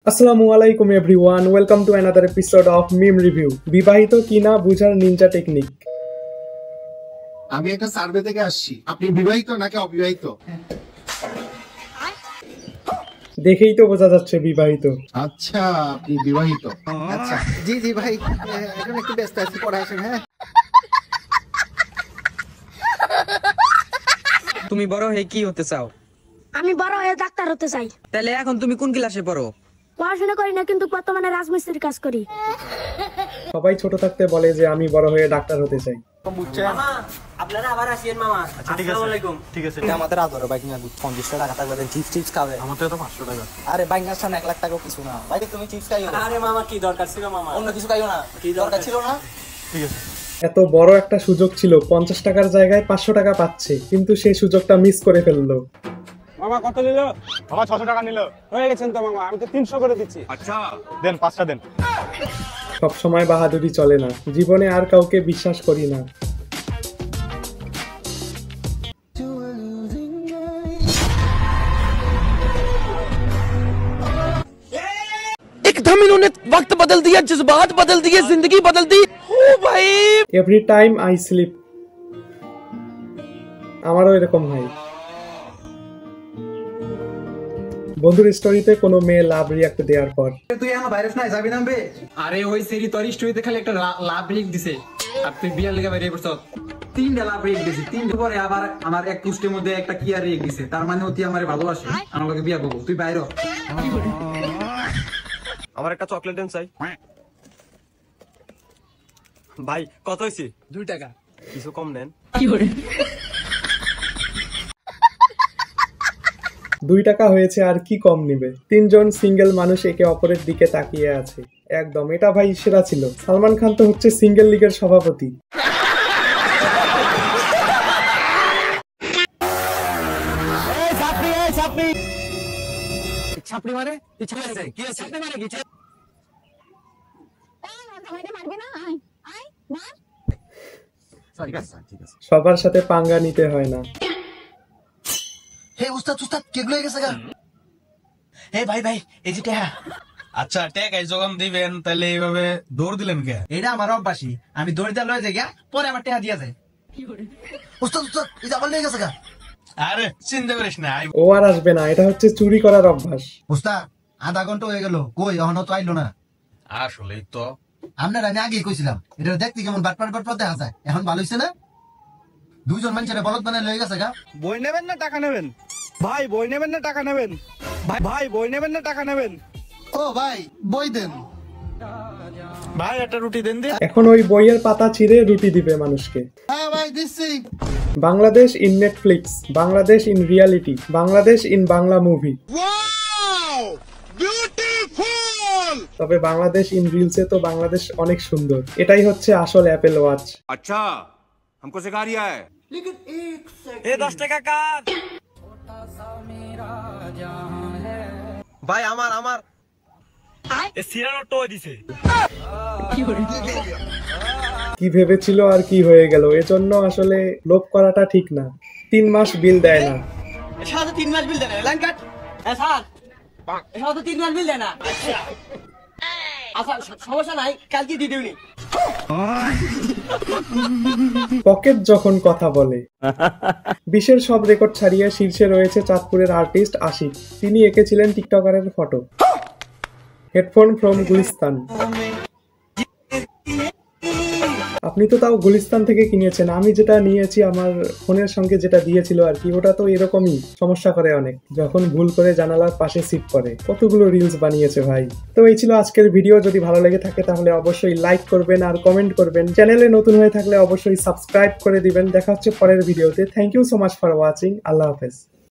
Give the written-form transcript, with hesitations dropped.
আসসালামু আলাইকুম everyone, welcome to another episode of meme review. বিবাহিত কিনা বুঝার নিনজা টেকনিক। আমি একটা সার্ভে থেকে আসছি, আপনি বিবাহিত নাকি অবিবাহিত? দেখেই তো বোঝা যাচ্ছে বিবাহিত। আচ্ছা, আপনি বিবাহিত। আচ্ছা জি জি ভাই, এখন একটু ব্যস্ত আছি, পরে আসেন। হ্যাঁ, তুমি বড় হয়ে কি হতে চাও? আমি বড় হয়ে ডাক্তার হতে চাই। তাহলে এখন তুমি কোন ক্লাসে পড়ো? পড়াশোনা করি না, কিন্তু বর্তমানে রাজমিস্ত্রির কাজ করি। সবাই ছোট থাকতে বলে যে আমি বড় হয়ে ডাক্তার হতে চাই। আপনারা আবার আসেন মামা। আসসালামু আলাইকুম। ঠিক আছে, আমাদের আদর বাইক না 50 টাকা টাকা করে চিপস খাবে। আমাদের তো 500 টাকা। আরে বাইক না 1 লাখ টাকা কিছু না ভাই, তুমি চিপস খাইও। আরে মামা কি দরকার ছিল মামা? অন্য কিছু খাইও না, কি দরকার ছিল না? ঠিক আছে। এত বড় একটা সুযোগ ছিল, 50 টাকার জায়গায় 500 টাকা পাচ্ছে, কিন্তু সেই সুযোগটা মিস করে ফেললো। মামা কত নিল? মামা 600 টাকা নিল। হয়ে গেছেন তো মামা, আমি তো 300 করে দিচ্ছি। আচ্ছা দেন, 5টা দেন। সব সময় বাহাদুরি চলে না, জীবনে আর কাউকে বিশ্বাস করি না। एकदम इन्होंने वक्त बदल दिया, जज्बात बदल दिए, जिंदगी बदल दी। ओ भाई, এভরি টাইম আই স্লিপ। আমারও এরকম হয়। বন্ধুর স্টোরিতে কোনো মেয়ে লাভ রিয়াক্ট দেওয়ার পর তুই এখন ভাইরাস নাই যাবি নামবে। আরে ওই সেরি তোর স্টোরিতে খালি একটা লাভ রিক দিছে, আর তুই বিয়ার লেগে বাইরে পড়ছ। 3টা লাভ রেক দিছি, 3টা পরে আবার আমার এক পোস্টের মধ্যে একটা কি আর রেক দিছে, তার মানে তুই আমারে ভালোবাসে, আমার লগে বিয়া করব। তুই বাইরে আমার একটা চকলেট দেন চাই। ভাই কত হইছে? 2 টাকা। কিছু কম নেন। 2 টাকা হয়েছে, আর কি কম নিবে? 3জন সিঙ্গেল মানুষ একে অপরের দিকে তাকিয়ে আছে। একদম, এটা ভাই সেরা ছিল। সালমান খান তো হচ্ছে সিঙ্গেল লীগের সভাপতি। ছাপড়ি মারে ইচ্ছা আছে কি আছে? ছাপড়ি মারে কি? ঠিক আছে, ঠিক আছে। সবার সাথে পাঙ্গা নিতে হয় না। হে উস্তাদ উস্তাদ কেগুলো হয়ে গেছে গা। হে ভাই ভাই, এই যে টেহা। আচ্ছা টাকা যখন দিবেন তাহলে এইভাবে দৌড় দিলেন কে? এটা আমার অভ্যাসই, আমি দৌড় দিয়ে লয়ে যাই গা, পরে আমার টেহা দিয়া যায়। উস্তাদ উস্তাদ, এই যে আবার লেগে গেছে গা। আরে চিন্তা করিস না। ও আর আসবে না, এটা হচ্ছে চুরি করার অভ্যাস। উস্তাদ আধা ঘন্টা হয়ে গেল, কই এখনো তো আইলো না। আসলেই তো আপনার আমি আগেই কইছিলাম, এটা দেখতে কেমন বাটপাট বাটপাট দেখা যায়। এখন ভালো হইছে না? 2জন মানুষের বলদ বানায় লয়ে গেছে গা। বই নেবেন না টাকা নেবেন? ভাই বই নেবেন না টাকা নেবেন? ভাই বই নেবেন না টাকা নেবেন? ও ভাই বই দেন। ভাই একটা রুটি দেন দি। এখন ওই বইয়ের পাতা ছিঁড়ে রুটি দিবে মানুষকে। হ্যাঁ ভাই দিচ্ছি। Bangladesh in Netflix, Bangladesh in reality, Bangladesh in Bangla movie. তবে বাংলাদেশ ইন রিলসে তো বাংলাদেশ অনেক সুন্দর। এটাই হচ্ছে আসল অ্যাপেল ওয়াচ। আচ্ছা हमको सिखा रिया है। ए 10 টাকা কাট। ভাই আমার এ সিরানো তো দিছে। কি ভেবেছিল আর কি হয়ে গেল। এজন্য আসলে লোভ করাটা ঠিক না। 3 মাস বিল দেয় না। এসা তো 3 মাস বিল দেয় না। Line cut. এসাদ এসা তো 3 মাস বিল দেয় না। আচ্ছা সমস্যা নাই, কালকে দিয়ে দিবনি। পকেট যখন কথা বলে। বিশ্বের সব রেকর্ড ছাড়িয়ে শীর্ষে রয়েছে চাঁদপুরের আর্টিস্ট আশিক। তিনি এঁকেছিলেন টিকটকারের ফটো। Headphone from Gulistan. আপনি তো তাও গুলিস্তান থেকে কিনেছেন, আমি যেটা নিয়েছি আমার ফোনের সঙ্গে যেটা দিয়েছিল আর কি, ওটা তো এরকমই সমস্যা করে অনেক, যখন ভুল করে জানালার পাশে সিট করে। কতগুলো রিলস বানিয়েছে ভাই। তো এই ছিল আজকের ভিডিও। যদি ভালো লেগে থাকে তাহলে অবশ্যই লাইক করবেন আর কমেন্ট করবেন। চ্যানেলে নতুন হয়ে থাকলে অবশ্যই সাবস্ক্রাইব করে দিবেন। দেখা হচ্ছে পরের ভিডিওতে। Thank you so much for watching. আল্লাহ হাফেজ।